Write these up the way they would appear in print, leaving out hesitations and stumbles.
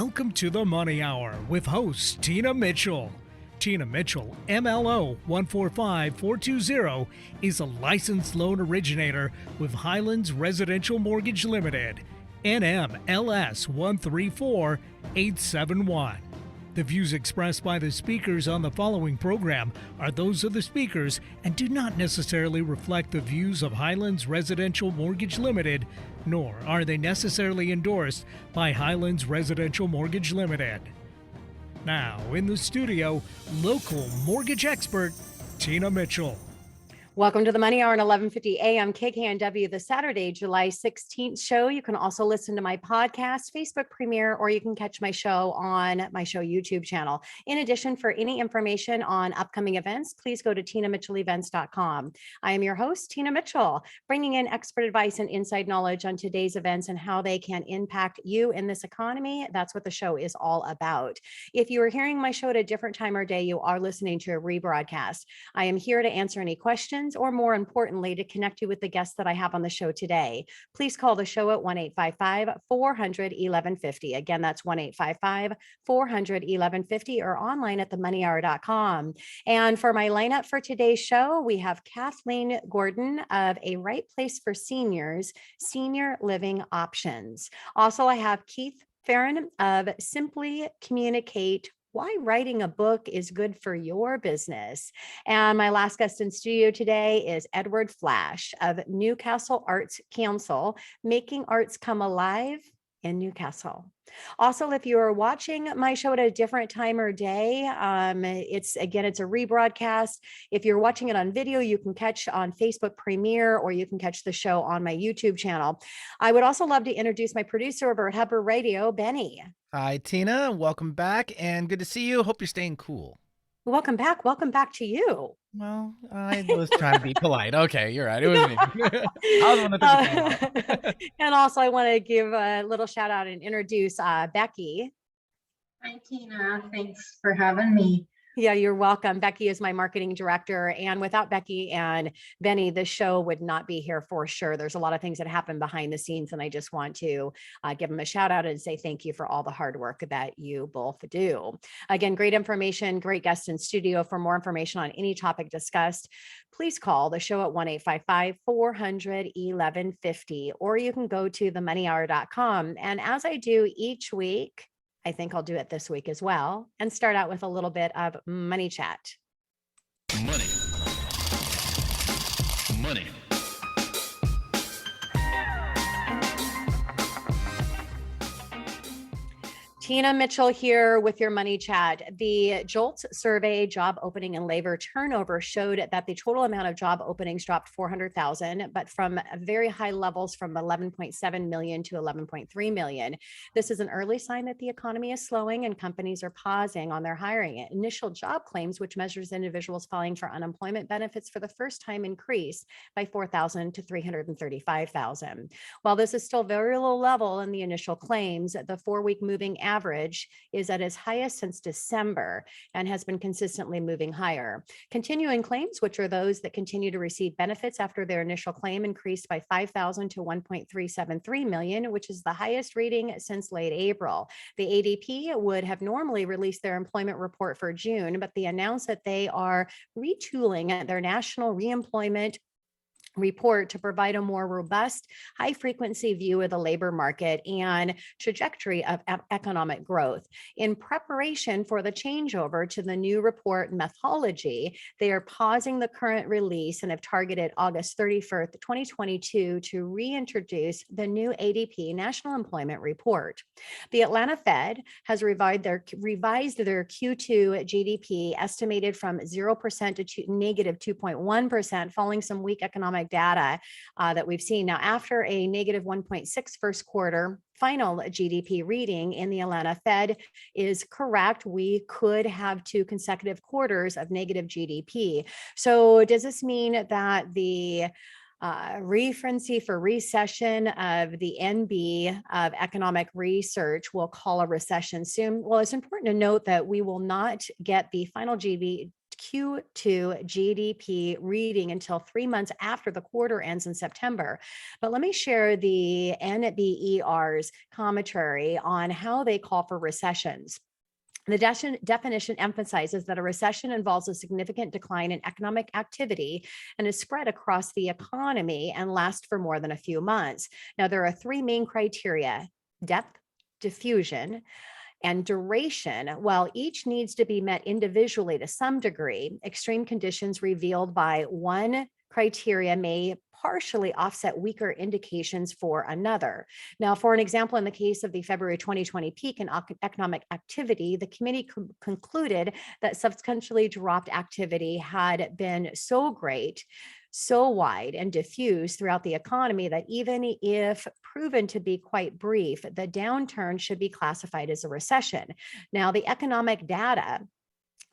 Welcome to the Money Hour with host Tina Mitchell. Tina Mitchell, MLO 145420, is a licensed loan originator with Highlands Residential Mortgage Limited, NMLS 134871. The views expressed by the speakers on the following program are those of the speakers and do not necessarily reflect the views of Highlands Residential Mortgage Limited, nor are they necessarily endorsed by Highlands Residential Mortgage Limited. Now, in the studio, local mortgage expert, Tina Mitchell. Welcome to the Money Hour on 1150 AM KKNW, the Saturday, July 16th show. You can also listen to my podcast, Facebook premiere, or you can catch my show on my show YouTube channel. In addition, for any information on upcoming events, please go to tinamitchellevents.com. I am your host, Tina Mitchell, bringing in expert advice and inside knowledge on today's events and how they can impact you in this economy. That's what the show is all about. If you are hearing my show at a different time or day, you are listening to a rebroadcast. I am here to answer any questions, or more importantly, to connect you with the guests that I have on the show today. Please call the show at 1-855-400-1150. Again, that's 1-855-400-1150 or online at themoneyhour.com. And for my lineup for today's show, we have Kathleen Gordon of A Right Place for Seniors, Senior Living Options. Also, I have Keith Farron of Simply Communicate, why writing a book is good for your business. And my last guest in studio today is Edward Flash of Newcastle Arts Council, making arts come alive in Newcastle. Also, if you are watching my show at a different time or day, it's a rebroadcast. If you're watching it on video, you can catch on Facebook Premiere, or you can catch the show on my YouTube channel. I would also love to introduce my producer over at Hubbard Radio, Benny. Hi, Tina. Welcome back, and good to see you. Hope you're staying cool. Welcome back. Welcome back to you. Well, I was trying to be polite. Okay, you're right. It was me. I was one that and also, I want to give a little shout out and introduce Becky. Hi, Tina. Thanks for having me. Yeah, you're welcome. Becky is my marketing director. And without Becky and Benny, this show would not be here for sure. There's a lot of things that happen behind the scenes, and I just want to give them a shout out and say thank you for all the hard work that you both do. Again, great information, great guests in studio. For more information on any topic discussed, please call the show at 1-855-400-1150, or you can go to themoneyhour.com. And as I do each week, I think I'll do it this week as well, and start out with a little bit of money chat. Money. Tina Mitchell here with your money chat. The JOLTS survey, job opening and labor turnover, showed that the total amount of job openings dropped 400,000, but from very high levels from 11.7 million to 11.3 million. This is an early sign that the economy is slowing and companies are pausing on their hiring. Initial job claims, which measures individuals filing for unemployment benefits for the first time, increased by 4,000 to 335,000. While this is still very low level in the initial claims, the 4-week moving average is at its highest since December and has been consistently moving higher. Continuing claims, which are those that continue to receive benefits after their initial claim, increased by 5,000 to 1.373 million, which is the highest reading since late April. The ADP would have normally released their employment report for June, but they announced that they are retooling their national reemployment report to provide a more robust, high-frequency view of the labor market and trajectory of economic growth. In preparation for the changeover to the new report methodology, they are pausing the current release and have targeted August 31st, 2022 to reintroduce the new ADP National Employment Report. The Atlanta Fed has revised their Q2 GDP estimated from 0% to negative 2.1%, following some weak economic data that we've seen. Now, after a negative 1.6 first quarter final GDP reading in the Atlanta Fed is correct, we could have 2 consecutive quarters of negative GDP. So does this mean that the referency for recession of the NB of economic research will call a recession soon? Well, it's important to note that we will not get the final Q2 GDP reading until 3 months after the quarter ends in September. But let me share the NBER's commentary on how they call for recessions. The definition emphasizes that a recession involves a significant decline in economic activity and is spread across the economy and lasts for more than a few months. Now, there are three main criteria: depth, diffusion, and duration. While each needs to be met individually to some degree, extreme conditions revealed by one criteria may partially offset weaker indications for another. Now, for an example, in the case of the February 2020 peak in economic activity, the committee concluded that subsequently dropped activity had been so great, so wide and diffuse throughout the economy that even if proven to be quite brief, the downturn should be classified as a recession. Now, the economic data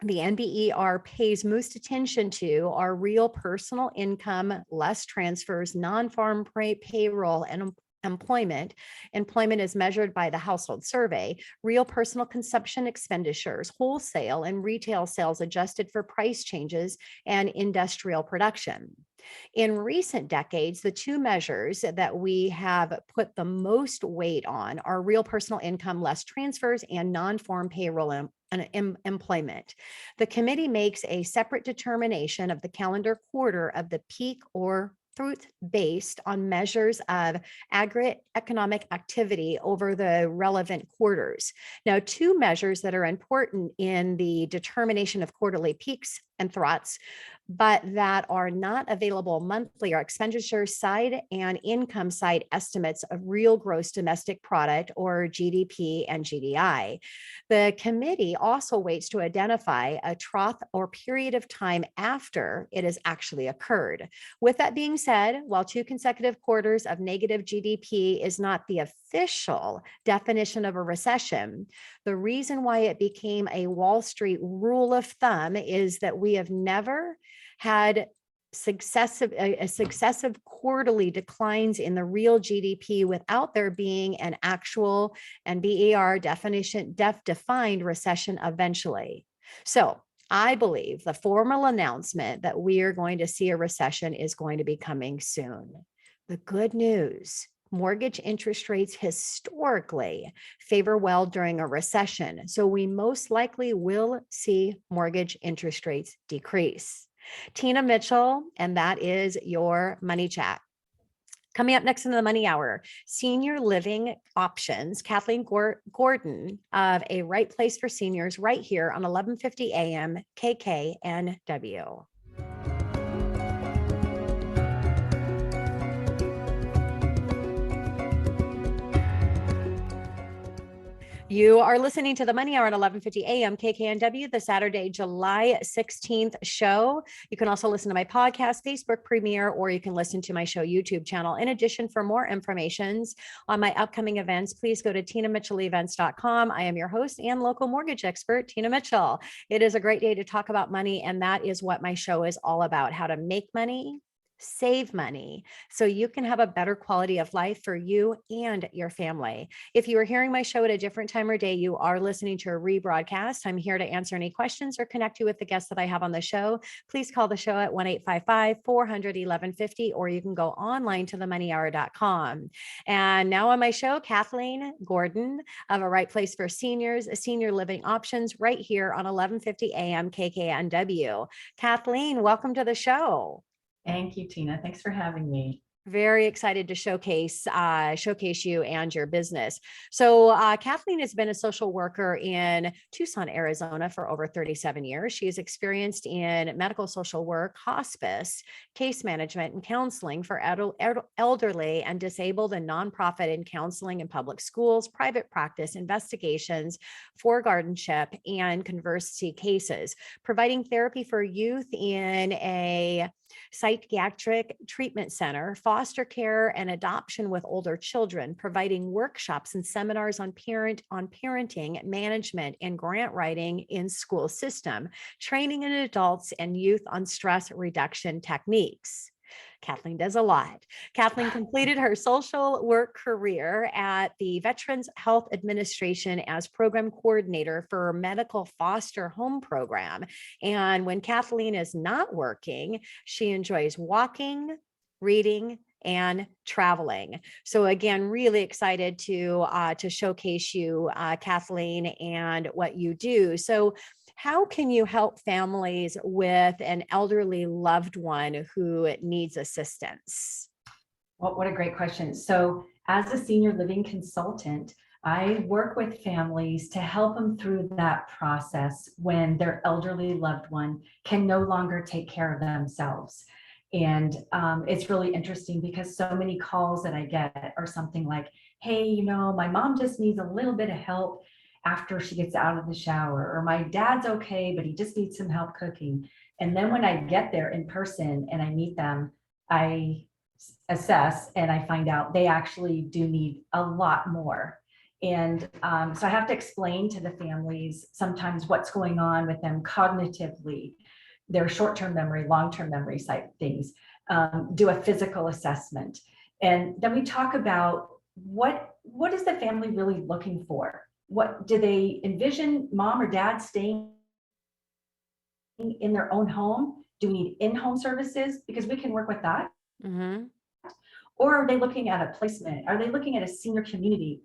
the NBER pays most attention to are real personal income, less transfers, non-farm payroll, and employment. Employment is measured by the household survey, real personal consumption expenditures, wholesale and retail sales adjusted for price changes, and industrial production. In recent decades, the two measures that we have put the most weight on are real personal income, less transfers, and non-farm payroll and employment. The committee makes a separate determination of the calendar quarter of the peak or truth based on measures of aggregate economic activity over the relevant quarters. Now, two measures that are important in the determination of quarterly peaks and troughs, but that are not available monthly, are expenditure side and income side estimates of real gross domestic product, or GDP and GDI. The committee also waits to identify a trough or period of time after it has actually occurred. With that being said, while 2 consecutive quarters of negative GDP is not the official definition of a recession, the reason why it became a Wall Street rule of thumb is that we have never had successive quarterly declines in the real GDP without there being an actual NBER defined recession eventually. So I believe the formal announcement that we are going to see a recession is going to be coming soon. The good news: mortgage interest rates historically favor well during a recession, so we most likely will see mortgage interest rates decrease. Tina Mitchell, and that is your Money Chat. Coming up next in the Money Hour, Senior Living Options, Kathleen Gordon of A Right Place for Seniors, right here on 1150 AM KKNW. You are listening to the Money Hour at 1150 AM KKNW, the Saturday, July 16th show. You can also listen to my podcast, Facebook premiere, or you can listen to my show YouTube channel. In addition, for more information on my upcoming events, please go to tinamitchellevents.com. I am your host and local mortgage expert, Tina Mitchell. It is a great day to talk about money, and that is what my show is all about: how to make money, save money, so you can have a better quality of life for you and your family. If you are hearing my show at a different time or day, you are listening to a rebroadcast. I'm here to answer any questions or connect you with the guests that I have on the show. Please call the show at 1-855-400-1150, or you can go online to themoneyhour.com. And now on my show, Kathleen Gordon of A Right Place for Seniors, Senior Living Options, right here on 1150 AM KKNW. Kathleen, welcome to the show. Thank you, Tina. Thanks for having me. Very excited to showcase you and your business. So Kathleen has been a social worker in Tucson, Arizona for over 37 years. She is experienced in medical social work, hospice, case management, and counseling for elderly and disabled, and nonprofit and counseling in public schools, private practice, investigations for guardianship, and controversy cases, providing therapy for youth in a psychiatric treatment center, foster care and adoption with older children, providing workshops and seminars on parenting, management, and grant writing in school system, training in adults and youth on stress reduction techniques. Kathleen does a lot. Kathleen completed her social work career at the Veterans Health Administration as program coordinator for medical foster home program. And when Kathleen is not working, she enjoys walking, reading, and traveling. So again, really excited to showcase you, Kathleen, and what you do. So how can you help families with an elderly loved one who needs assistance? Well, what a great question. So as a senior living consultant, I work with families to help them through that process when their elderly loved one can no longer take care of themselves. And it's really interesting because so many calls that I get are something like, hey, my mom just needs a little bit of help after she gets out of the shower, or my dad's okay, but he just needs some help cooking. And then when I get there in person and I meet them, I assess and I find out they actually do need a lot more. And so I have to explain to the families sometimes what's going on with them cognitively, their short-term memory, long-term memory type things, do a physical assessment. And then we talk about what is the family really looking for? What do they envision mom or dad staying in their own home? Do we need in-home services? Because we can work with that. Mm-hmm. Or are they looking at a placement? Are they looking at a senior community?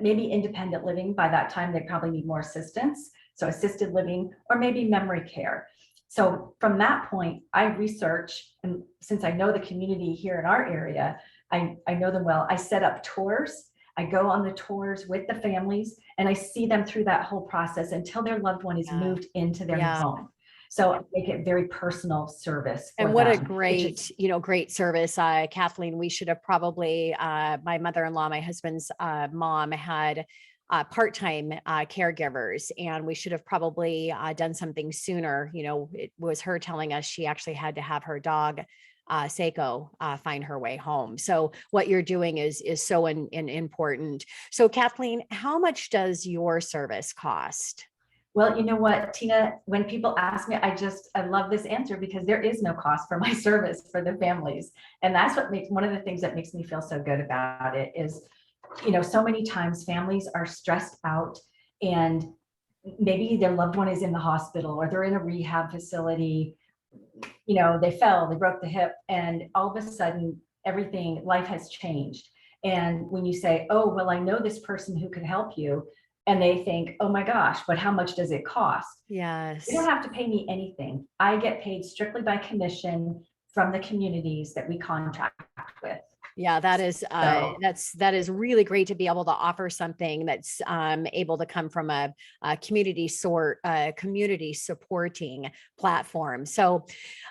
Maybe independent living. By that time, they probably need more assistance. So assisted living, or maybe memory care. So from that point, I research, and since I know the community here in our area, I know them well. I set up tours. I go on the tours with the families and I see them through that whole process until their loved one is moved into their new home. So I make it very personal service. And what a great, great service. Kathleen, we should have probably, my mother-in-law, my husband's mom had part-time caregivers, and we should have probably done something sooner. It was her telling us she actually had to have her dog Seiko find her way home. So what you're doing is so important. So Kathleen, how much does your service cost? Well, you know what, Tina, when people ask me, I love this answer because there is no cost for my service for the families. And that's what makes, one of the things that makes me feel so good about it is, so many times families are stressed out and maybe their loved one is in the hospital or they're in a rehab facility. They fell, they broke the hip, and all of a sudden life has changed. And when you say, oh, well, I know this person who can help you, and they think, oh my gosh, but how much does it cost? Yes. You don't have to pay me anything. I get paid strictly by commission from the communities that we contract with. Yeah, that is that is really great to be able to offer something that's able to come from a community supporting platform. So,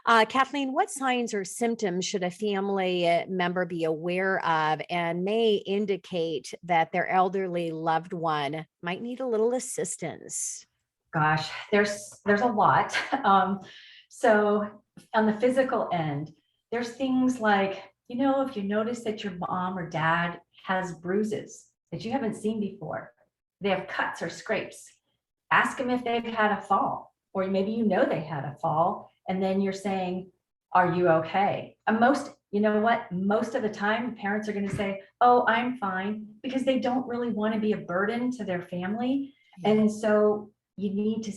Kathleen, what signs or symptoms should a family member be aware of and may indicate that their elderly loved one might need a little assistance? Gosh, there's a lot. So on the physical end, there's things like, if you notice that your mom or dad has bruises that you haven't seen before, they have cuts or scrapes, ask them if they've had a fall, or maybe they had a fall, and then you're saying, are you okay? And most of the time, parents are going to say, oh, I'm fine, because they don't really want to be a burden to their family. And so you need to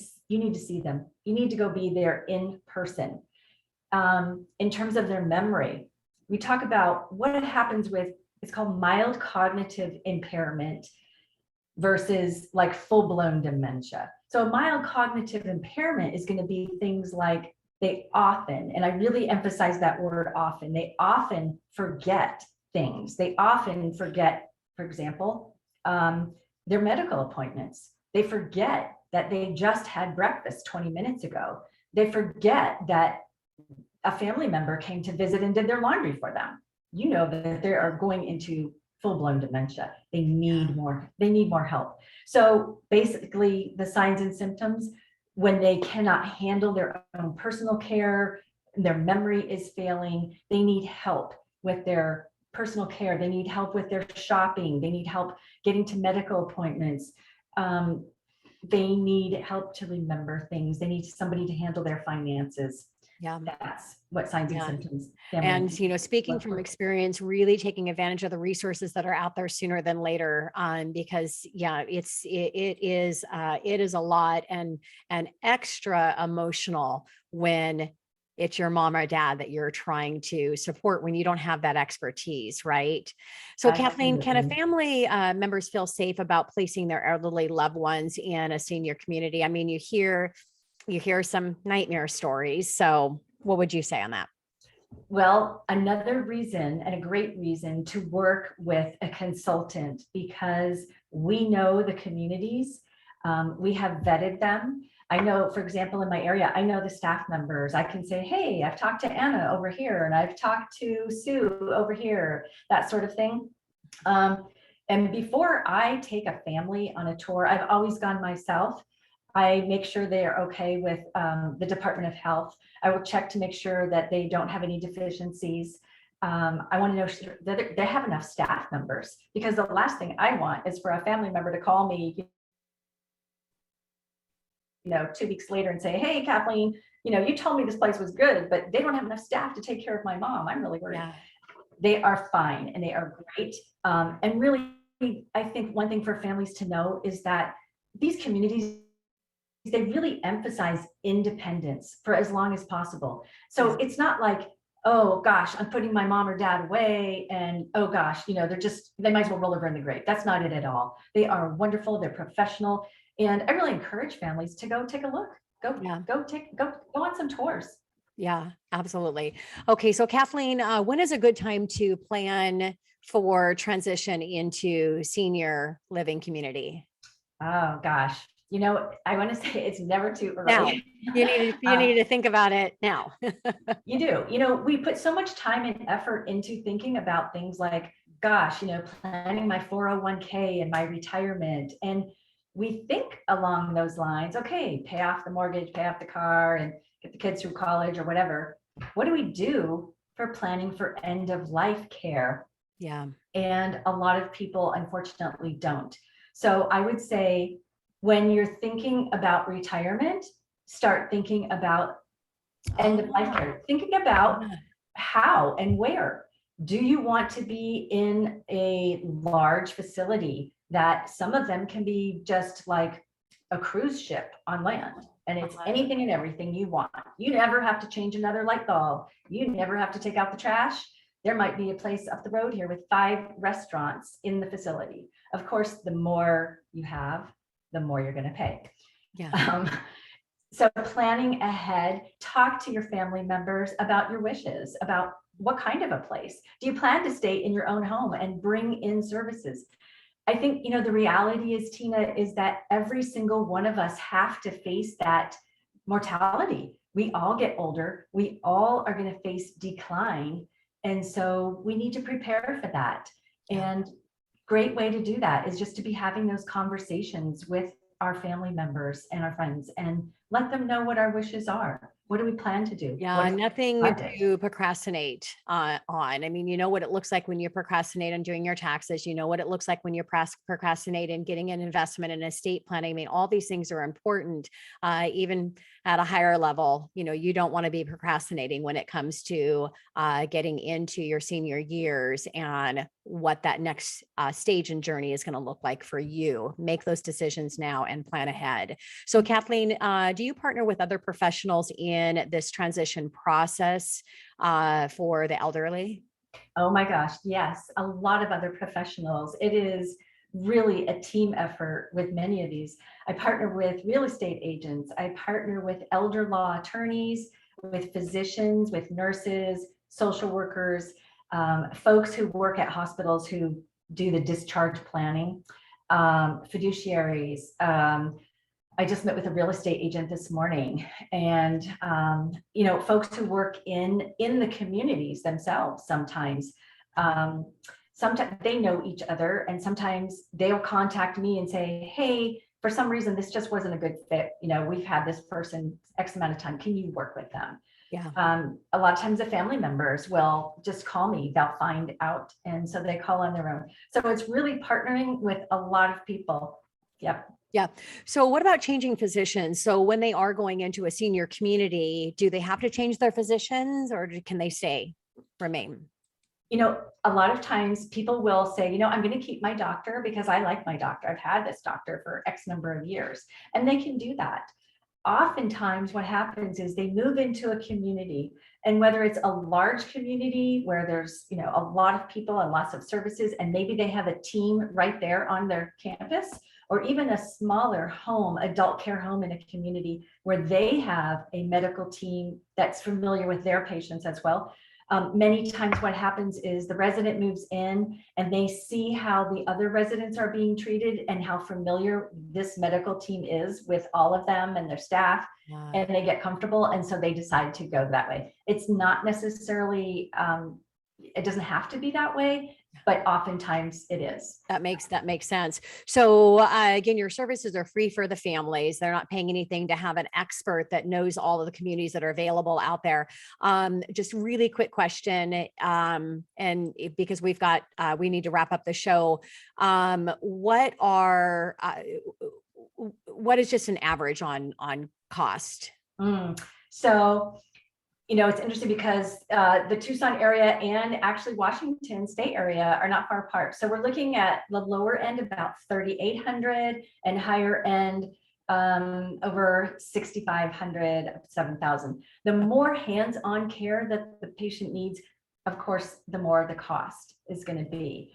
see them. You need to go be there in person. In terms of their memory, we talk about what happens with, it's called mild cognitive impairment versus like full-blown dementia. So a mild cognitive impairment is going to be things like they often, and I really emphasize that word often, they often forget things. They often forget, for example, their medical appointments. They forget that they just had breakfast 20 minutes ago. They forget that a family member came to visit and did their laundry for them. That they are going into full-blown dementia. They need more help. So basically the signs and symptoms, when they cannot handle their own personal care, their memory is failing, they need help with their personal care. They need help with their shopping. They need help getting to medical appointments. They need help to remember things. They need somebody to handle their finances. Yeah. That's what signs and Yeah. symptoms. family And, you know, speaking look from for. experience, really taking advantage of the resources that are out there sooner than later, because yeah, it is a lot and extra emotional when it's your mom or dad that you're trying to support when you don't have that expertise, right? So, Kathleen, can a Absolutely. family members feel safe about placing their elderly loved ones in a senior community? I mean, you hear some nightmare stories. So, what would you say on that? Well, another reason and a great reason to work with a consultant, because we know the communities, we have vetted them. I know, for example, in my area, I know the staff members. I can say, hey, I've talked to Anna over here and I've talked to Sue over here, that sort of thing. And before I take a family on a tour, I've always gone myself. I make sure they are okay with the Department of Health. I will check to make sure that they don't have any deficiencies. I want to know that they have enough staff members, because the last thing I want is for a family member to call me, 2 weeks later and say, hey, Kathleen, you told me this place was good, but they don't have enough staff to take care of my mom. I'm really worried. Yeah. They are fine and they are great. And really, I think one thing for families to know is that these communities, they really emphasize independence for as long as possible. So it's not like, oh gosh, I'm putting my mom or dad away and oh gosh, they might as well roll over in the grave. That's not it at all. They are wonderful, they're professional. And I really encourage families to go take a look, go on some tours. Yeah, absolutely. Okay, so Kathleen, when is a good time to plan for transition into senior living community? Oh gosh, I want to say it's never too Now, early. you need to think about it now. You do. We put so much time and effort into thinking about things like, gosh, planning my 401k and my retirement. And we think along those lines, okay, pay off the mortgage, pay off the car, and get the kids through college or whatever. What do we do for planning for end of life care? Yeah. And a lot of people, unfortunately, don't. So I would say when you're thinking about retirement, start thinking about end of life care, thinking about how and where. Do you want to be in a large facility that some of them can be just like a cruise ship on land, and it's anything and everything you want? You never have to change another light bulb. You never have to take out the trash. There might be a place up the road here with 5 restaurants in the facility. Of course, the more you have, the more you're going to pay. Yeah. So planning ahead, talk to your family members about your wishes, about what kind of a place. Do you plan to stay in your own home and bring in services? I think, the reality is, Tina, is that every single one of us have to face that mortality. We all get older. We all are going to face decline. And so we need to prepare for that. And great way to do that is just to be having those conversations with our family members and our friends and let them know what our wishes are. What do we plan to do? Yeah, nothing to procrastinate on. I mean, you know what it looks like when you procrastinate on doing your taxes. You know what it looks like when you procrastinate in getting an investment in estate planning. I mean, all these things are important, even at a higher level. You don't want to be procrastinating when it comes to getting into your senior years and what that next stage and journey is going to look like for you. Make those decisions now and plan ahead. So, Kathleen, do you partner with other professionals in this transition process for the elderly? Oh my gosh, yes, a lot of other professionals. It is really a team effort with many of these. I partner with real estate agents. I partner with elder law attorneys, with physicians, with nurses, social workers, folks who work at hospitals who do the discharge planning, fiduciaries. I just met with a real estate agent this morning, and folks who work in the communities themselves. Sometimes they know each other, and sometimes they'll contact me and say, hey, for some reason this just wasn't a good fit. We've had this person X amount of time. Can you work with them? Yeah. A lot of times the family members will just call me. They'll find out, and so they call on their own. So it's really partnering with a lot of people. Yep. Yeah. So what about changing physicians? So when they are going into a senior community, do they have to change their physicians, or can they remain? A lot of times people will say, I'm going to keep my doctor because I like my doctor. I've had this doctor for X number of years, and they can do that. Oftentimes what happens is they move into a community, and whether it's a large community where there's, a lot of people and lots of services, and maybe they have a team right there on their campus, or even a smaller home, adult care home in a community where they have a medical team that's familiar with their patients as well. Many times what happens is the resident moves in and they see how the other residents are being treated and how familiar this medical team is with all of them and their staff, and they get comfortable. And so they decide to go that way. It's not necessarily, it doesn't have to be that way, but oftentimes it is. That makes sense. So again, your services are free for the families. They're not paying anything to have an expert that knows all of the communities that are available out there. Just really quick question, and because we need to wrap up the show. What is just an average on cost? So it's interesting because the Tucson area and actually Washington State area are not far apart. So we're looking at the lower end about 3,800 and higher end over 6,500, 7,000. The more hands-on care that the patient needs, of course, the more the cost is going to be.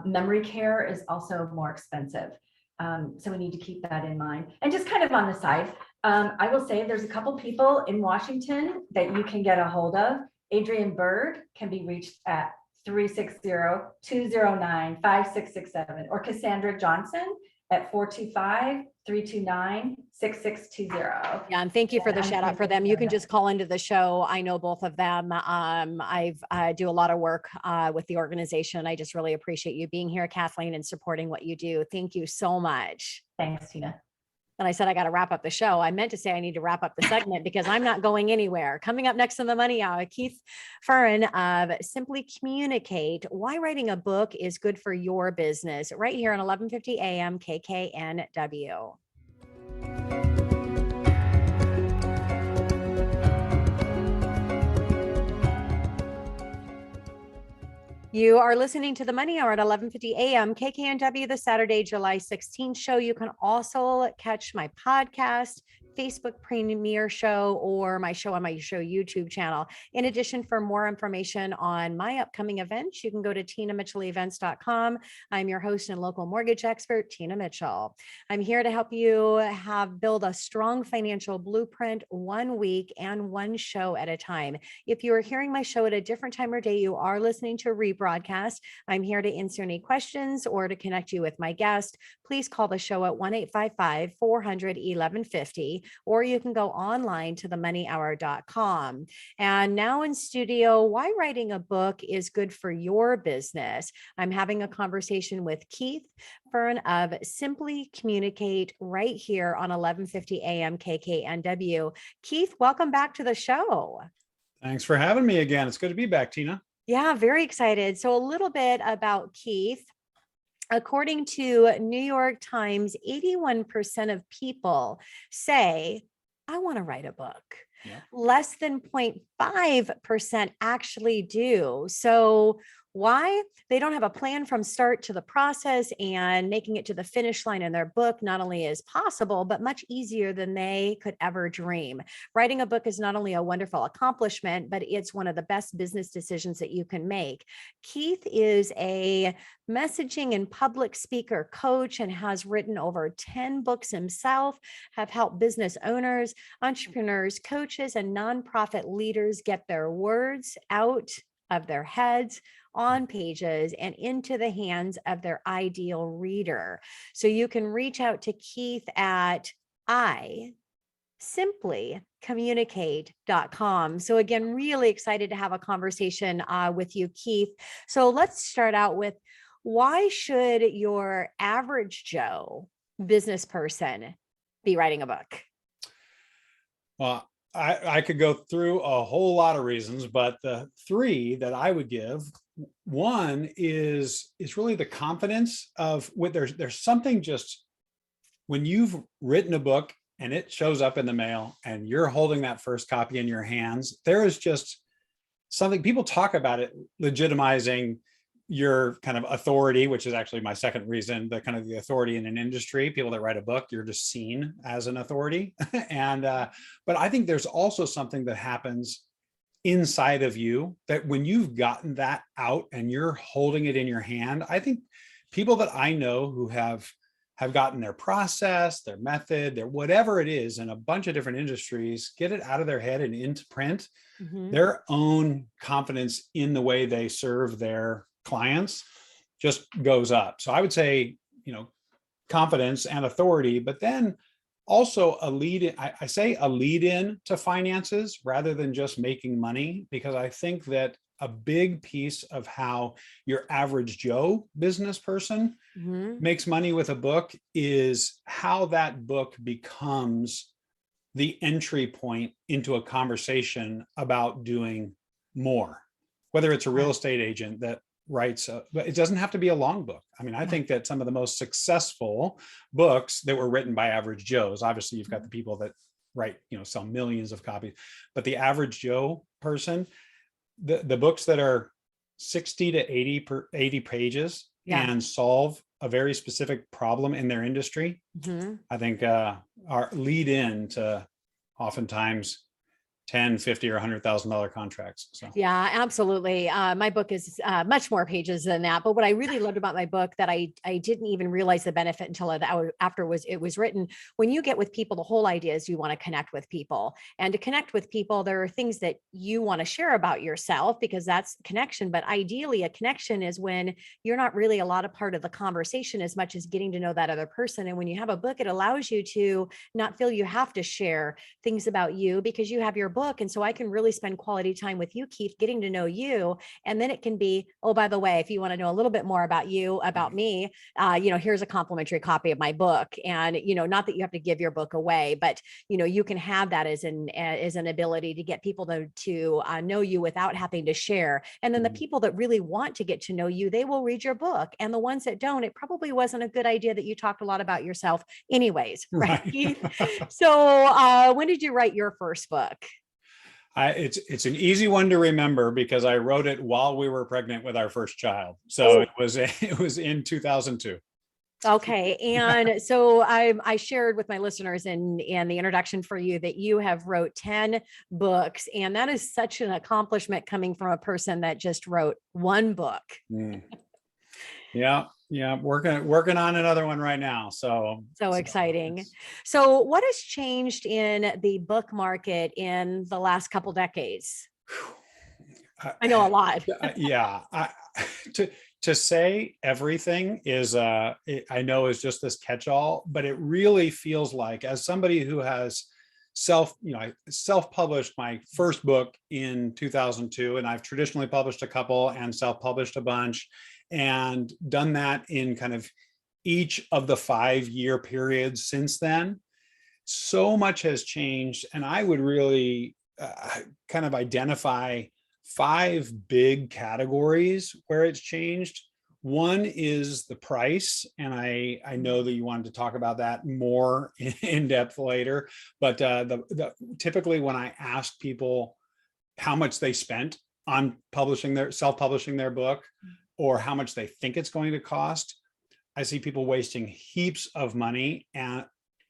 Memory care is also more expensive. So we need to keep that in mind. And just kind of on the side, I will say there's a couple people in Washington that you can get a hold of. Adrian Bird can be reached at 360-209-5667, or Cassandra Johnson at 425-329-6620. Yeah, and thank you for the shout out for them. You can just call into the show. I know both of them. I do a lot of work with the organization. I just really appreciate you being here, Kathleen, and supporting what you do. Thank you so much. Thanks, Tina. And I said, I got to wrap up the show. I meant to say I need to wrap up the segment because I'm not going anywhere. Coming up next in the Money Hour, Keith Furran of Simply Communicate, why writing a book is good for your business, right here on 1150 AM KKNW. You are listening to the Money Hour at 1150 AM KKNW, the Saturday, July 16th show. You can also catch my podcast, Facebook premiere show, or my show on my show YouTube channel. In addition, for more information on my upcoming events, you can go to tinamitchellevents.com. I'm your host and local mortgage expert, Tina Mitchell. I'm here to help you build a strong financial blueprint 1 week and one show at a time. If you are hearing my show at a different time or day, you are listening to a rebroadcast. I'm here to answer any questions or to connect you with my guest. Please call the show at 1-855-400-1150. Or you can go online to themoneyhour.com. And now in studio, why writing a book is good for your business. I'm having a conversation with Keith Furran of Simply Communicate right here on 1150 AM KKNW. Keith, welcome back to the show. Thanks for having me again. It's good to be back, Tina. Yeah, very excited. So a little bit about Keith. According to New York Times, 81% of people say, I want to write a book. Yeah. Less than 0.5% actually do. So why? They don't have a plan from start to the process, and making it to the finish line in their book not only is possible, but much easier than they could ever dream. Writing a book is not only a wonderful accomplishment, but it's one of the best business decisions that you can make. Keith is a messaging and public speaker coach and has written over 10 books himself, have helped business owners, entrepreneurs, coaches, and nonprofit leaders get their words out of their heads, on pages, and into the hands of their ideal reader. So you can reach out to Keith at simplycommunicate.com. So again, really excited to have a conversation with you, Keith. So let's start out with, why should your average Joe business person be writing a book? Well, I could go through a whole lot of reasons, but the three that I would give, one is really the confidence of what there's something just when you've written a book and it shows up in the mail and you're holding that first copy in your hands, there is just something, people talk about it legitimizing your kind of authority, which is actually my second reason, the kind of the authority in an industry. People that write a book, you're just seen as an authority. And but I think there's also something that happens inside of you that when you've gotten that out and you're holding it in your hand, I think people that I know who have gotten their process, their method, their whatever it is in a bunch of different industries, get it out of their head and into print, their own confidence in the way they serve their clients just goes up. So I would say, confidence and authority, but then also a lead in, I say a lead in to finances rather than just making money, because I think that a big piece of how your average Joe business person makes money with a book is how that book becomes the entry point into a conversation about doing more, whether it's a real estate agent that writes, but it doesn't have to be a long book. I mean, I think that some of the most successful books that were written by average Joes, obviously you've got the people that write, sell millions of copies, but the average Joe person, the books that are 60 to 80 pages and solve a very specific problem in their industry, I think are lead in to oftentimes 10, 50 or $100,000 contracts. So yeah, absolutely. My book is much more pages than that. But what I really loved about my book that I didn't even realize the benefit until after it was written. When you get with people, the whole idea is you want to connect with people, and to connect with people, there are things that you want to share about yourself because that's connection. But ideally, a connection is when you're not really a lot of part of the conversation as much as getting to know that other person. And when you have a book, it allows you to not feel you have to share things about you because you have your book. And so I can really spend quality time with you, Keith, getting to know you. And then it can be, oh, by the way, if you want to know a little bit more about you, about me, here's a complimentary copy of my book. And, not that you have to give your book away, but, you can have that as an ability to get people to know you without having to share. And then the people that really want to get to know you, they will read your book. And the ones that don't, it probably wasn't a good idea that you talked a lot about yourself anyways, right? Keith? So when did you write your first book? It's an easy one to remember because I wrote it while we were pregnant with our first child. So it was in 2002. Okay. And so I shared with my listeners in the introduction for you that you have wrote 10 books. And that is such an accomplishment coming from a person that just wrote one book. Yeah. Working on another one right now. So exciting. So what has changed in the book market in the last couple decades? I know a lot. Yeah. To say everything is, I know is just this catch-all, but it really feels like, as somebody who has I self-published my first book in 2002, and I've traditionally published a couple and self-published a bunch, and done that in kind of each of the 5-year periods since then. So much has changed, and I would really kind of identify 5 big categories where it's changed. One is the price, and I know that you wanted to talk about that more in depth later, but typically when I ask people how much they spent on self-publishing their book, or how much they think it's going to cost, I see people wasting heaps of money,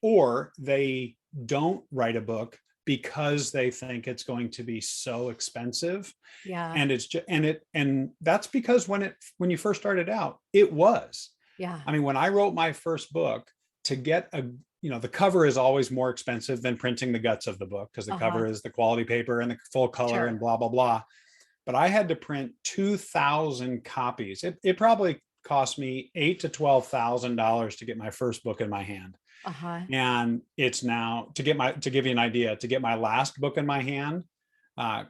or they don't write a book because they think it's going to be so expensive. Yeah. And it's just, and that's because when you first started out, it was. Yeah. I mean, when I wrote my first book, to get the cover is always more expensive than printing the guts of the book, because the cover is the quality paper and the full color and blah, blah, blah. But I had to print 2,000 copies. It probably cost me $8,000 to $12,000 to get my first book in my hand. And it's now, to give you an idea, to get my last book in my hand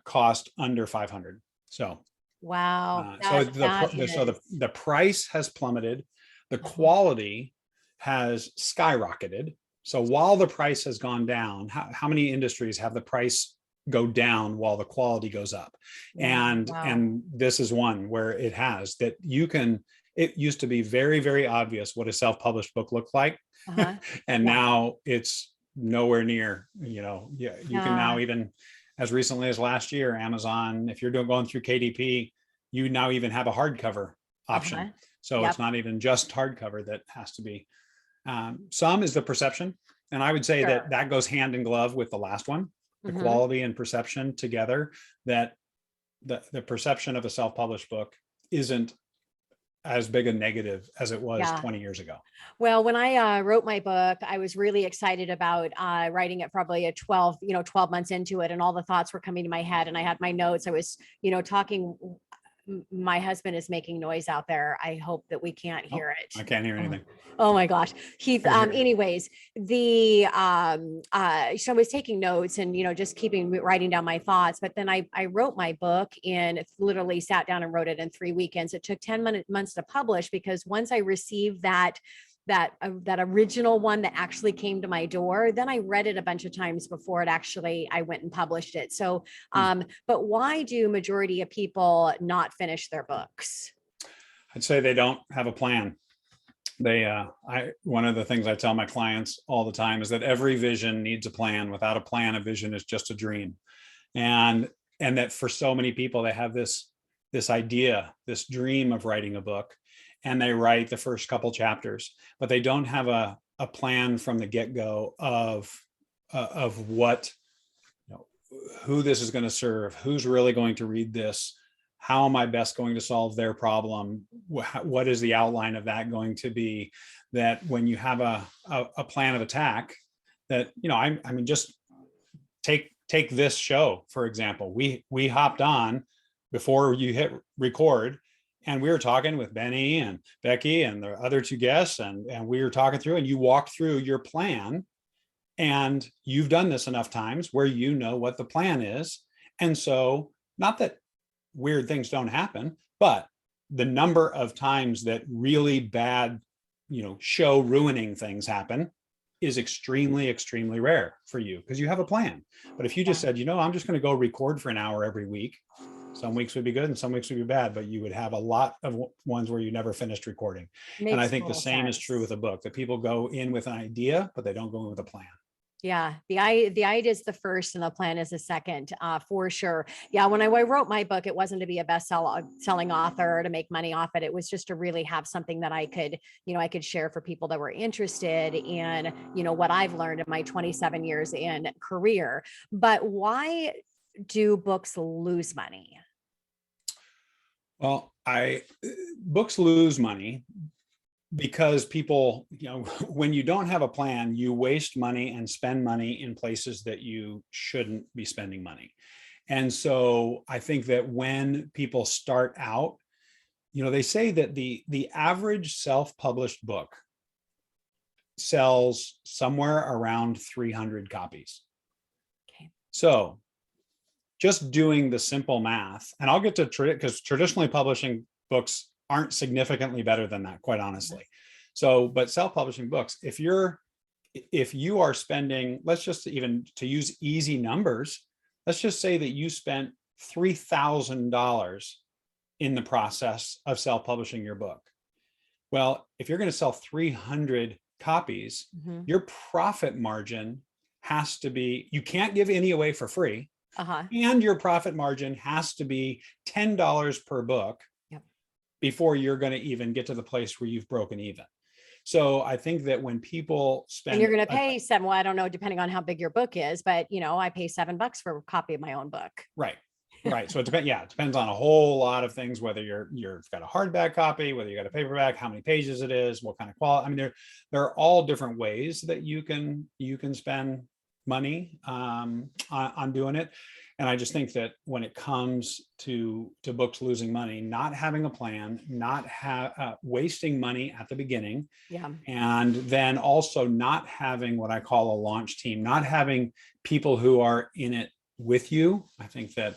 cost under 500. So wow. So the price has plummeted, the quality has skyrocketed. So while the price has gone down, how many industries have the price go down while the quality goes up? And this is one where it has, that you can it used to be very, very obvious what a self-published book looked like. Uh-huh. And Yeah. now it's nowhere near, yeah, you can now, even as recently as last year, Amazon, if you're going through KDP, you now even have a hardcover option. Uh-huh. So Yep. it's not even just hardcover that has to be. Some is the perception. And I would say Sure. that goes hand in glove with the last one, the Mhm. quality and perception together, that the perception of a self-published book isn't as big a negative as it was Yeah. 20 years ago. Well, when I wrote my book, I was really excited about writing it probably at 12 months into it, and all the thoughts were coming to my head, and I had my notes. I was, talking. My husband is making noise out there. I hope that we can't hear it. I can't hear anything. Oh my gosh. Heath, anyways, so I was taking notes and, just writing down my thoughts, but then I wrote my book and literally sat down and wrote it in 3 weekends. It took 10 months to publish, because once I received that original one that actually came to my door, then I read it a bunch of times before I went and published it. So, but why do majority of people not finish their books? I'd say they don't have a plan. One of the things I tell my clients all the time is that every vision needs a plan. Without a plan, a vision is just a dream. And that for so many people, they have this idea, this dream of writing a book, and they write the first couple chapters, but they don't have a plan from the get-go of what, who this is going to serve, who's really going to read this, how am I best going to solve their problem, what is the outline of that going to be, that when you have a plan of attack, that, I mean, just take this show, for example. We hopped on before you hit record, and we were talking with Benny and Becky and the other two guests, and we were talking through, and you walked through your plan, and you've done this enough times where you know what the plan is. And so, not that weird things don't happen, but the number of times that really bad, show ruining things happen is extremely, extremely rare for you, because you have a plan. But if you just said, I'm just going to go record for an hour every week, some weeks would be good and some weeks would be bad, but you would have a lot of ones where you never finished recording. And I think the same is true with a book, that people go in with an idea, but they don't go in with a plan. Yeah, the idea is the first and the plan is the second, for sure. Yeah, when I wrote my book, it wasn't to be a selling author or to make money off it. It was just to really have something that I could share for people that were interested in, what I've learned in my 27 years in career. But why do books lose money? Well, books lose money because people, when you don't have a plan, you waste money and spend money in places that you shouldn't be spending money. And so I think that when people start out, they say that the average self-published book sells somewhere around 300 copies. Okay. So just doing the simple math, and I'll get to because traditionally publishing books aren't significantly better than that, quite honestly. So, but self-publishing books, if you are spending, let's just, even to use easy numbers, let's just say that you spent $3,000 in the process of self-publishing your book. Well, if you're going to sell 300 copies, your profit margin has to be, you can't give any away for free. And your profit margin has to be $10 per book before you're going to even get to the place where you've broken even. So I think that when people spend, and you're going to pay well, I don't know, depending on how big your book is, but I pay $7 for a copy of my own book. Right. So it depends. Yeah, it depends on a whole lot of things, whether you've got a hardback copy, whether you got a paperback, how many pages it is, what kind of quality. I mean, there are all different ways that you can spend money on doing it. And I just think that when it comes to books losing money, not having a plan, not wasting money at the beginning, and then also not having what I call a launch team, not having people who are in it with you, I think that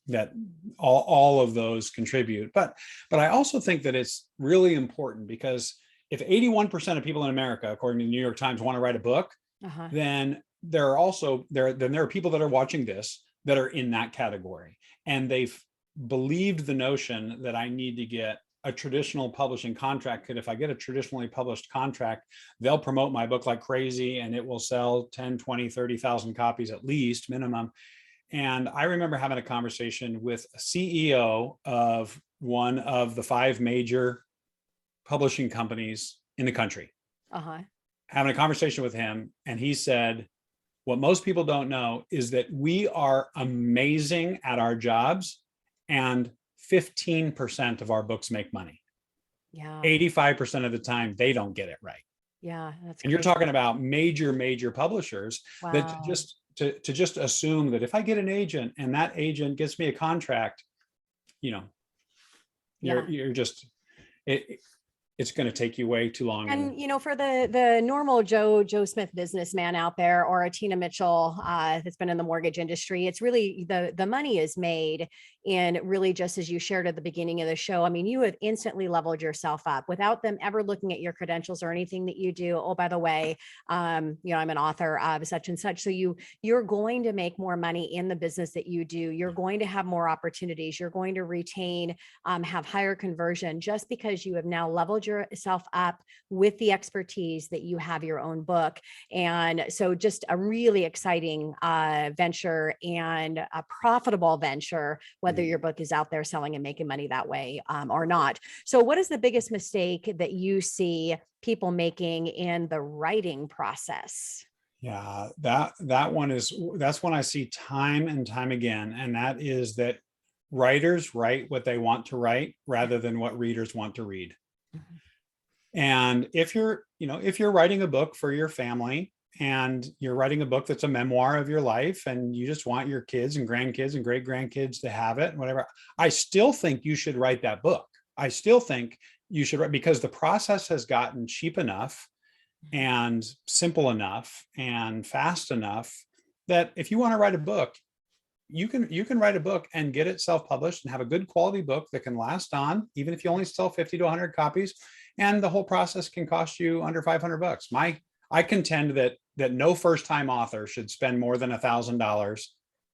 that all of those contribute. But I also think that it's really important, because if 81% of people in America, according to the New York Times, want to write a book, then there are people that are watching this that are in that category, and they've believed the notion that I need to get a traditional publishing contract could, if I get a traditionally published contract, they'll promote my book like crazy and it will sell 10, 20, 30,000 copies at least minimum. And I remember having a conversation with a CEO of one of the 5 major publishing companies in the country. Having a conversation with him, and he said, what most people don't know is that we are amazing at our jobs, and 15% of our books make money. 85% of the time, they don't get it right. That's and you're talking about major publishers that Wow. to just assume that if I get an agent and that agent gets me a contract, you're just, it's going to take you way too long. And, for the normal Joe Smith businessman out there, or a Tina Mitchell that's been in the mortgage industry, it's really the money is made in really, just as you shared at the beginning of the show. I mean, you have instantly leveled yourself up without them ever looking at your credentials or anything that you do. Oh, by the way, I'm an author of such and such. So you're going to make more money in the business that you do. You're going to have more opportunities. You're going to retain, have higher conversion, just because you have now leveled yourself up with the expertise that you have your own book. And so just a really exciting venture, and a profitable venture, whether your book is out there selling and making money that way or not. So what is the biggest mistake that you see people making in the writing process? Yeah, that's one I see time and time again. And that is that writers write what they want to write rather than what readers want to read. And if you're writing a book for your family, and you're writing a book that's a memoir of your life, and you just want your kids and grandkids and great grandkids to have it, whatever, I still think you should write that book. I still think you should write, because the process has gotten cheap enough and simple enough and fast enough that if you want to write a book, you can write a book and get it self-published and have a good quality book that can last on, even if you only sell 50 to 100 copies, and the whole process can cost you under $500. I contend that no first-time author should spend more than $1,000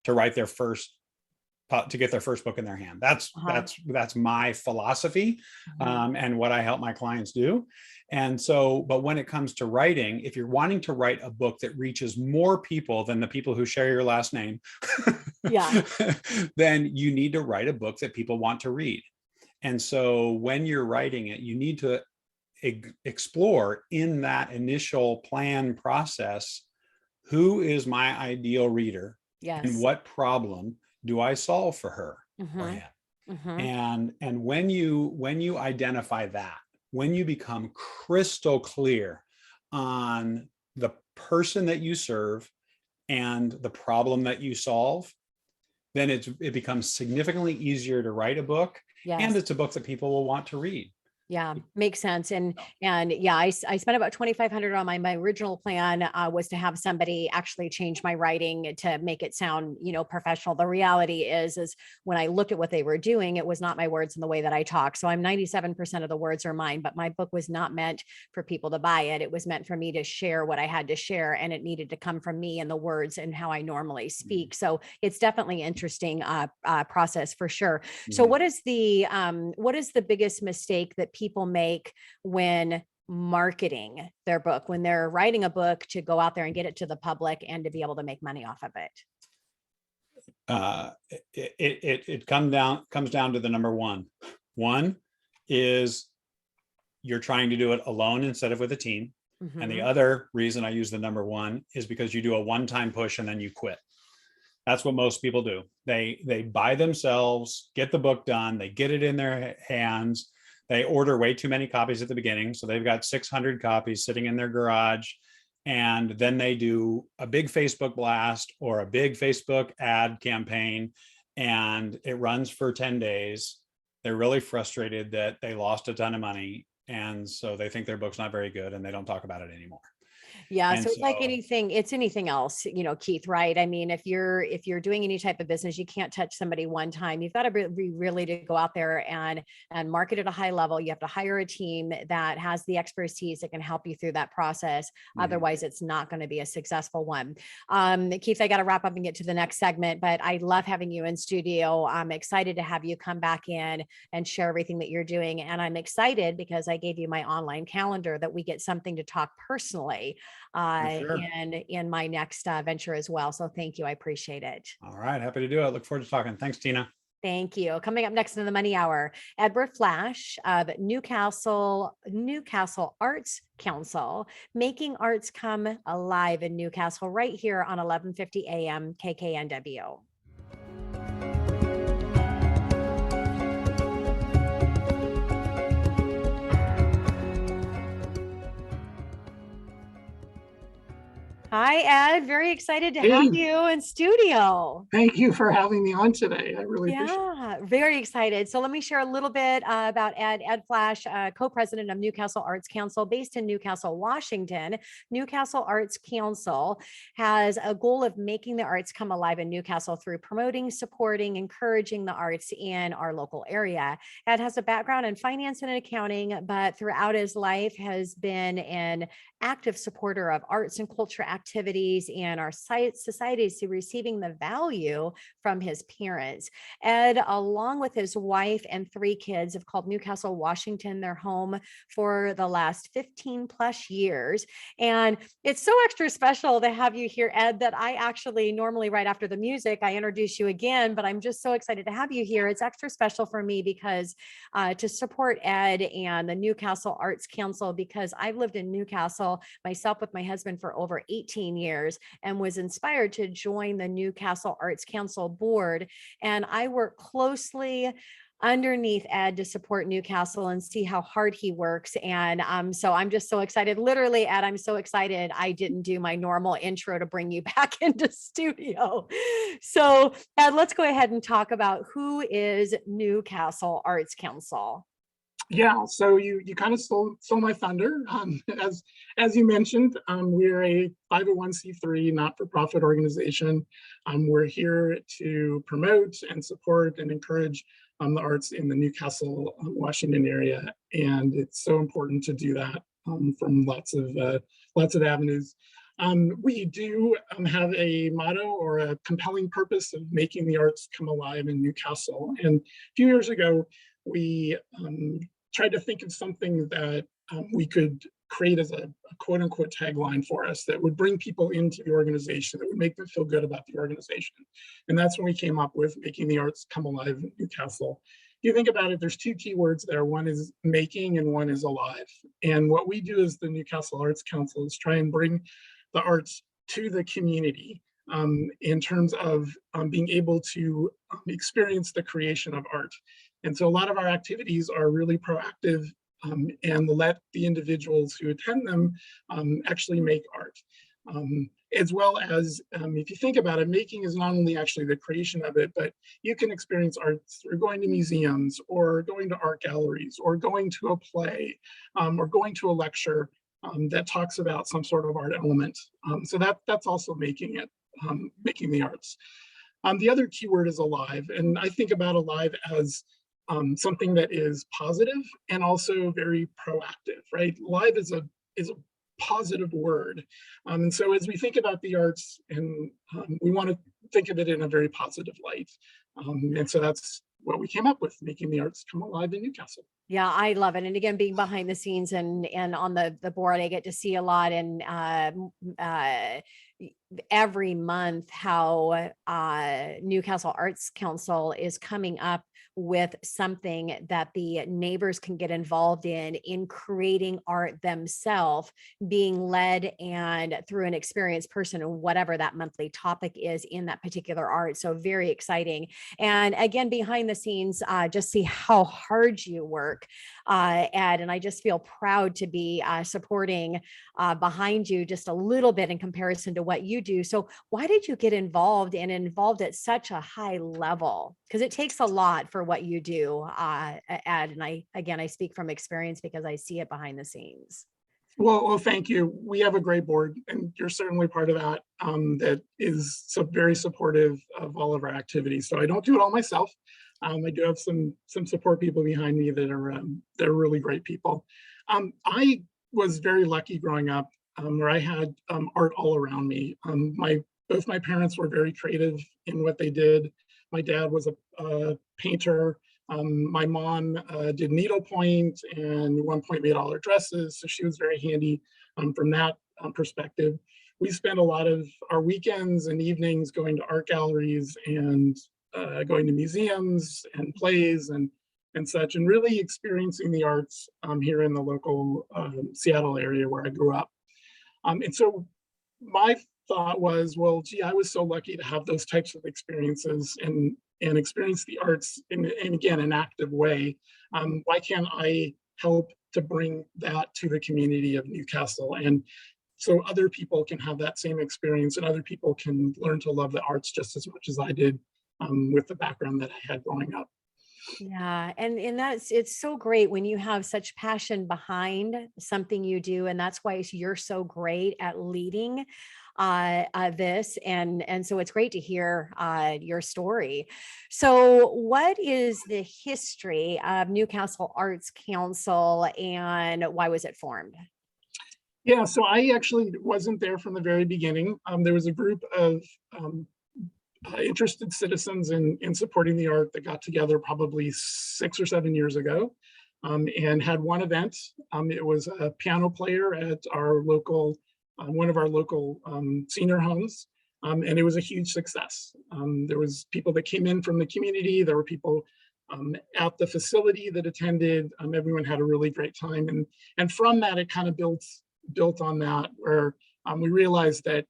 to write to get their first book in their hand. That's my philosophy, and what I help my clients do. And so, but when it comes to writing, if you're wanting to write a book that reaches more people than the people who share your last name, then you need to write a book that people want to read. And so when you're writing it, you need to explore in that initial plan process, who is my ideal reader, and what problem do I solve for her or him? And when you identify that, when you become crystal clear on the person that you serve and the problem that you solve, then it becomes significantly easier to write a book, and it's a book that people will want to read. Yeah, makes sense. And yeah, I spent about $2,500 on my original plan was to have somebody actually change my writing to make it sound, professional. The reality is when I look at what they were doing, it was not my words and the way that I talk. So I'm 97% of the words are mine, but my book was not meant for people to buy it. It was meant for me to share what I had to share, and it needed to come from me and the words and how I normally speak. So it's definitely interesting process for sure. So what is the biggest mistake that people make when marketing their book, when they're writing a book to go out there and get it to the public and to be able to make money off of it? It comes down to the number one. One is you're trying to do it alone instead of with a team. And the other reason I use the number one is because you do a one-time push and then you quit. That's what most people do. They buy themselves, get the book done, they get it in their hands. They order way too many copies at the beginning. So they've got 600 copies sitting in their garage. And then they do a big Facebook blast or a big Facebook ad campaign, and it runs for 10 days. They're really frustrated that they lost a ton of money. And so they think their book's not very good, and they don't talk about it anymore. Yeah. And So it's like so, it's anything else, Keith, right? I mean, if you're doing any type of business, you can't touch somebody one time. You've got to be really to go out there and market at a high level. You have to hire a team that has the expertise that can help you through that process. mhm. Otherwise, it's not going to be a successful one. Keith, I got to wrap up and get to the next segment, but I love having you in studio. I'm excited to have you come back in and share everything that you're doing. And I'm excited because I gave you my online calendar that we get something to talk personally For sure. in my next venture as well. So thank you. I appreciate it. All right. Happy to do it. Look forward to talking. Thanks, Tina. Thank you. Coming up next in the Money Hour, Edward Flash of Newcastle Arts Council, making arts come alive in Newcastle, right here on 1150 AM KKNW. Hi, Ed. Very excited to have Hey, you in studio. thank you for having me on today. I really appreciate it. Yeah, very excited. So let me share a little bit about Ed Flash, co-president of Newcastle Arts Council, based in Newcastle, Washington. Newcastle Arts Council has a goal of making the arts come alive in Newcastle through promoting, supporting, encouraging the arts in our local area. Ed has a background in finance and accounting, but throughout his life has been an active supporter of arts and culture activities and our societies to receiving the value from his parents. Ed, along with his wife and 3 kids, have called Newcastle, Washington their home for the last 15 plus years. And it's so extra special to have you here, Ed, that I actually normally right after the music, I introduce you again, but I'm just so excited to have you here. It's extra special for me because to support Ed and the Newcastle Arts Council, because I've lived in Newcastle myself with my husband for over 18 years and was inspired to join the Newcastle Arts Council board. And I work closely underneath Ed to support Newcastle and see how hard he works. And so I'm just so excited. Literally, Ed, I'm so excited. I didn't do my normal intro to bring you back into studio. So Ed, let's go ahead and talk about who is Newcastle Arts Council. Yeah, so you kind of stole my thunder. As you mentioned, we're a 501c3 not-for-profit organization. We're here to promote and support and encourage the arts in the Newcastle, Washington area, and it's so important to do that from lots of avenues. We do have a motto or a compelling purpose of making the arts come alive in Newcastle. And a few years ago, we tried to think of something that we could create as a quote unquote tagline for us that would bring people into the organization, that would make them feel good about the organization. And that's when we came up with making the arts come alive in Newcastle. If you think about it, there's 2 key words there. One is making and one is alive. And what we do as the Newcastle Arts Council is try and bring the arts to the community in terms of being able to experience the creation of art. And so a lot of our activities are really proactive and let the individuals who attend them actually make art. As well as, if you think about it, making is not only actually the creation of it, but you can experience art through going to museums or going to art galleries or going to a play or going to a lecture that talks about some sort of art element. So that's also making it, making the arts. The other keyword is alive, and I think about alive as something that is positive and also very proactive, right? Live is a positive word. And so as we think about the arts, and we want to think of it in a very positive light. And so that's what we came up with, making the arts come alive in Newcastle. Yeah, I love it. And again, being behind the scenes and on the board, I get to see a lot. And every month how Newcastle Arts Council is coming up with something that the neighbors can get involved in creating art themselves, being led and through an experienced person, whatever that monthly topic is in that particular art. So very exciting. And again, behind the scenes, just see how hard you work, Ed. And I just feel proud to be supporting behind you just a little bit in comparison to what you do. So why did you get involved at such a high level? Because it takes a lot for what you do, Ed. And I speak from experience because I see it behind the scenes. Well, thank you. We have a great board, and you're certainly part of that. That is so very supportive of all of our activities. So I don't do it all myself. I do have some support people behind me that are they're really great people. I was very lucky growing up, where I had art all around me. Both my parents were very creative in what they did. My dad was a painter. My mom did needlepoint and at one point made all her dresses, so she was very handy from that perspective. We spent a lot of our weekends and evenings going to art galleries and going to museums and plays and such, and really experiencing the arts here in the local Seattle area where I grew up. And so my thought was, well, gee, I was so lucky to have those types of experiences and experience the arts in again, an active way. Why can't I help to bring that to the community of Newcastle? And so other people can have that same experience and other people can learn to love the arts just as much as I did with the background that I had growing up. Yeah, and it's so great when you have such passion behind something you do, and that's why you're so great at leading this, and so it's great to hear your story. So, what is the history of Newcastle Arts Council, and why was it formed? Yeah, so I actually wasn't there from the very beginning. There was a group of interested citizens in supporting the art that got together probably 6 or 7 years ago and had one event. It was a piano player at our local, one of our local senior homes, and it was a huge success. There was people that came in from the community. There were people at the facility that attended. Everyone had a really great time, and from that, it kind of built on that, where we realized that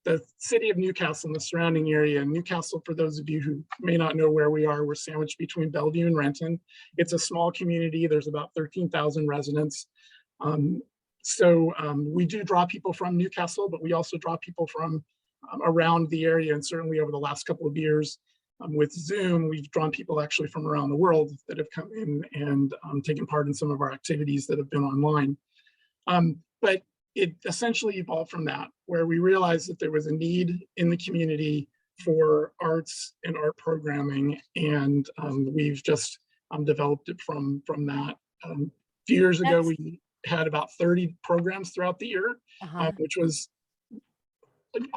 the city of Newcastle and the surrounding area. Newcastle, for those of you who may not know where we are, we're sandwiched between Bellevue and Renton. It's a small community. There's about 13,000 residents. We do draw people from Newcastle, but we also draw people from around the area. And certainly over the last couple of years with Zoom, we've drawn people actually from around the world that have come in and taken part in some of our activities that have been online. But it essentially evolved from that, where we realized that there was a need in the community for arts and art programming, and we've just developed it from that. A few years ago, we had about 30 programs throughout the year, which was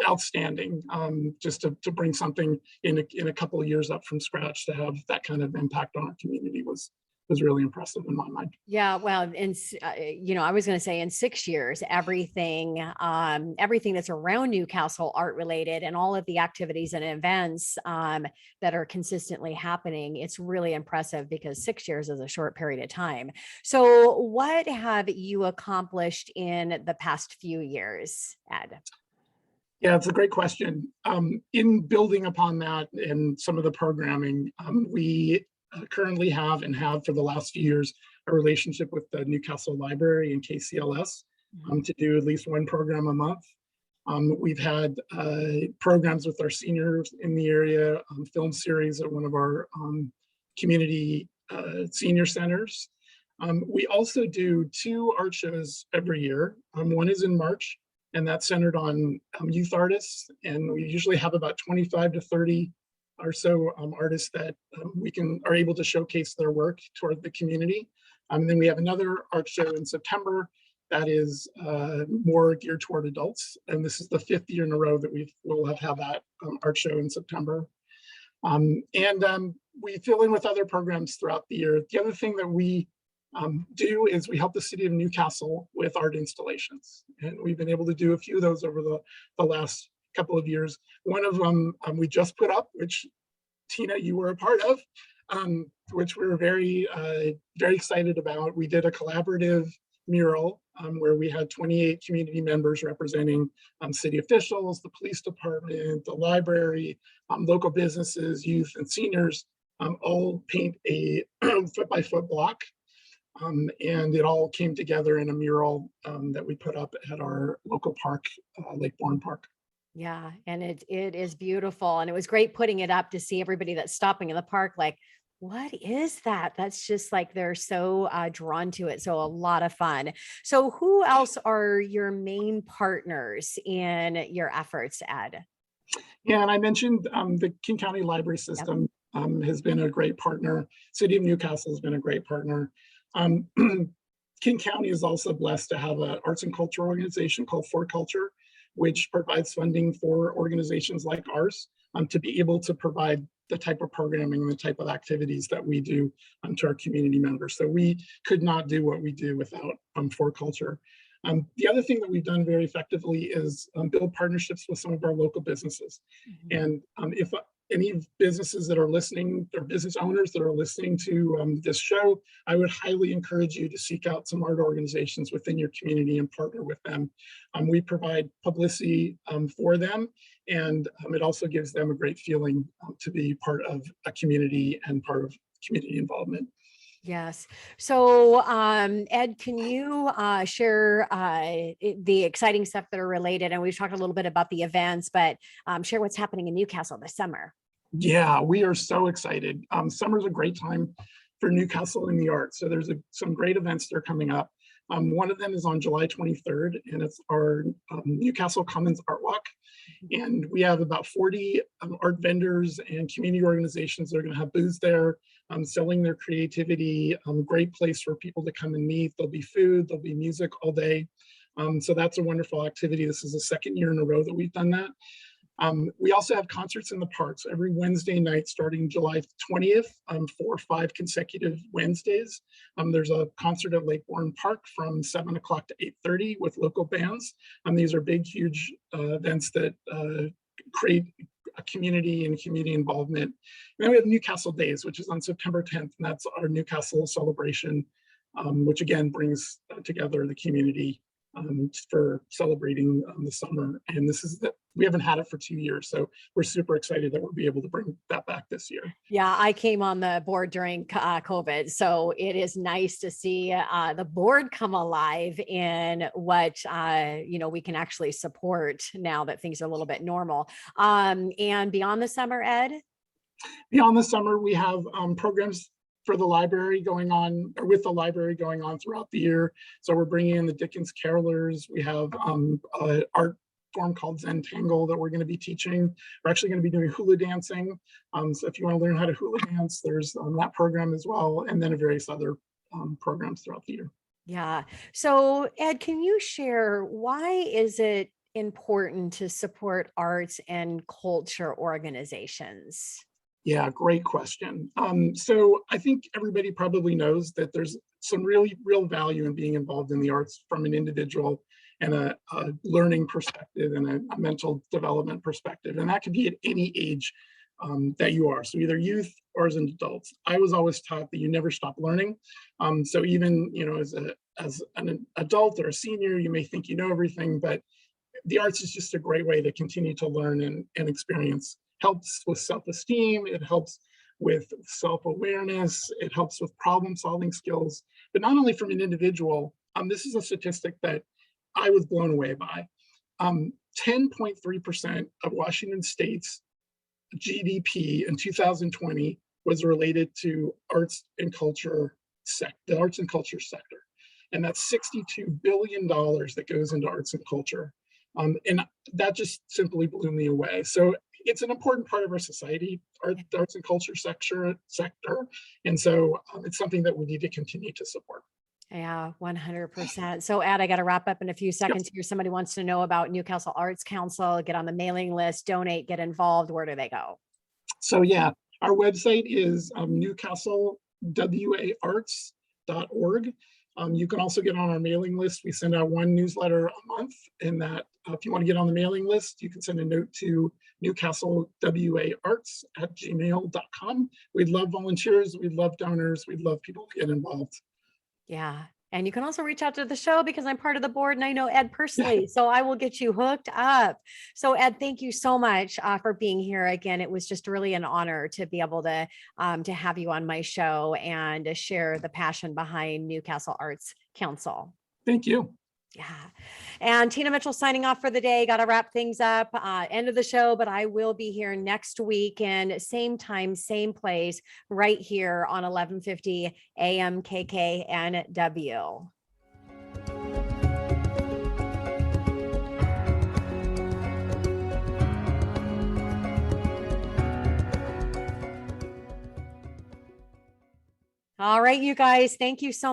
outstanding. Just to bring something in a couple of years up from scratch to have that kind of impact on our community was really impressive in my mind. Yeah, well, and I was going to say in 6 years, everything that's around Newcastle art related and all of the activities and events that are consistently happening, it's really impressive because 6 years is a short period of time. So what have you accomplished in the past few years, Ed? Yeah, it's a great question. In building upon that and some of the programming, we currently have and have for the last few years a relationship with the Newcastle Library and KCLS to do at least one program a month. We've had programs with our seniors in the area, film series at one of our community senior centers. We also do 2 art shows every year. One is in March, and that's centered on youth artists, and we usually have about 25 to 30 or so artists that are able to showcase their work toward the community. And then we have another art show in September that is more geared toward adults. And this is the 5th year in a row that we'll have had that art show in September. We fill in with other programs throughout the year. The other thing that we do is we help the city of Newcastle with art installations. And we've been able to do a few of those over the last couple of years. One of them we just put up, which Tina, you were a part of, which we were very excited about. We did a collaborative mural where we had 28 community members representing city officials, the police department, the library, local businesses, youth, and seniors, all paint a foot-by-foot block. And it all came together in a mural that we put up at our local park, Lake Bourne Park. Yeah, and it is beautiful, and it was great putting it up to see everybody that's stopping in the park like, What is that? That's just like they're so drawn to it. So a lot of fun. So who else are your main partners in your efforts, Ed? Yeah, and I mentioned the King County Library Yep. System has been a great partner. City of Newcastle has been a great partner. Um, King County is also blessed to have an arts and culture organization called For Culture, which provides funding for organizations like ours to be able to provide the type of programming and the type of activities that we do to our community members. So we could not do what we do without For Culture. The other thing that we've done very effectively is build partnerships with some of our local businesses. Mhm. And if any businesses that are listening, or business owners that are listening to this show, I would highly encourage you to seek out some art organizations within your community and partner with them. We provide publicity for them, and it also gives them a great feeling to be part of a community and part of community involvement. Yes. So, Ed, can you share the exciting stuff that are related? And we've talked a little bit about the events, but share what's happening in Newcastle this summer. Yeah, we are so excited. Summer's a great time for Newcastle in the arts. So there's some great events that are coming up. One of them is on July 23rd, and it's our Newcastle Commons Art Walk. And we have about 40 art vendors and community organizations that are going to have booths there, selling their creativity. Great place for people to come and meet. There'll be food, there'll be music all day. So that's a wonderful activity. This is the second year in a row that we've done that. We also have concerts in the parks every Wednesday night starting July 20th for 5 consecutive Wednesdays. There's a concert at Lake Warren Park from 7 o'clock to 8:30 with local bands. These are big, huge events that create a community and community involvement. And then we have Newcastle Days, which is on September 10th, and that's our Newcastle celebration, which again brings together the community for celebrating the summer. And we haven't had it for 2 years. So we're super excited that we'll be able to bring that back this year. Yeah, I came on the board during COVID. So it is nice to see the board come alive in what, we can actually support now that things are a little bit normal. And beyond the summer, Ed? Beyond the summer, we have programs for the library going on, or with the library going on throughout the year. So we're bringing in the Dickens Carolers. We have an art form called Zen Tangle that we're going to be teaching. We're actually going to be doing hula dancing. So if you want to learn how to hula dance, there's that program as well, and then various other programs throughout the year. Yeah. So Ed, can you share, why is it important to support arts and culture organizations? Yeah, great question. So I think everybody probably knows that there's some really real value in being involved in the arts from an individual and a learning perspective and a mental development perspective. And that can be at any age that you are. So either youth or as an adult. I was always taught that you never stop learning. So even, as an adult or a senior, you may think you know everything, but the arts is just a great way to continue to learn and experience. Helps with self-esteem, it helps with self-awareness, it helps with problem-solving skills, but not only from an individual. This is a statistic that I was blown away by. 10.3% of Washington State's GDP in 2020 was related to arts and culture the arts and culture sector. And that's $62 billion that goes into arts and culture. And that just simply blew me away. So it's an important part of our society, the arts and culture sector. And so it's something that we need to continue to support. Yeah, 100%. So Ed, I got to wrap up in a few seconds here. Somebody wants to know about Newcastle Arts Council, get on the mailing list, donate, get involved. Where do they go? So yeah, our website is newcastlewaarts.org. You can also get on our mailing list. We send out one newsletter a month, and that if you want to get on the mailing list, you can send a note to newcastlewaarts@gmail.com. We'd love volunteers, we'd love donors, we'd love people to get involved. Yeah. And you can also reach out to the show because I'm part of the board and I know Ed personally, so I will get you hooked up. So Ed, thank you so much for being here again. It was just really an honor to be able to have you on my show and to share the passion behind Newcastle Arts Council. Thank you. Yeah. And Tina Mitchell signing off for the day. Got to wrap things up. End of the show, but I will be here next week and same time, same place, right here on 1150 AM KKNW. All right, you guys, thank you so much.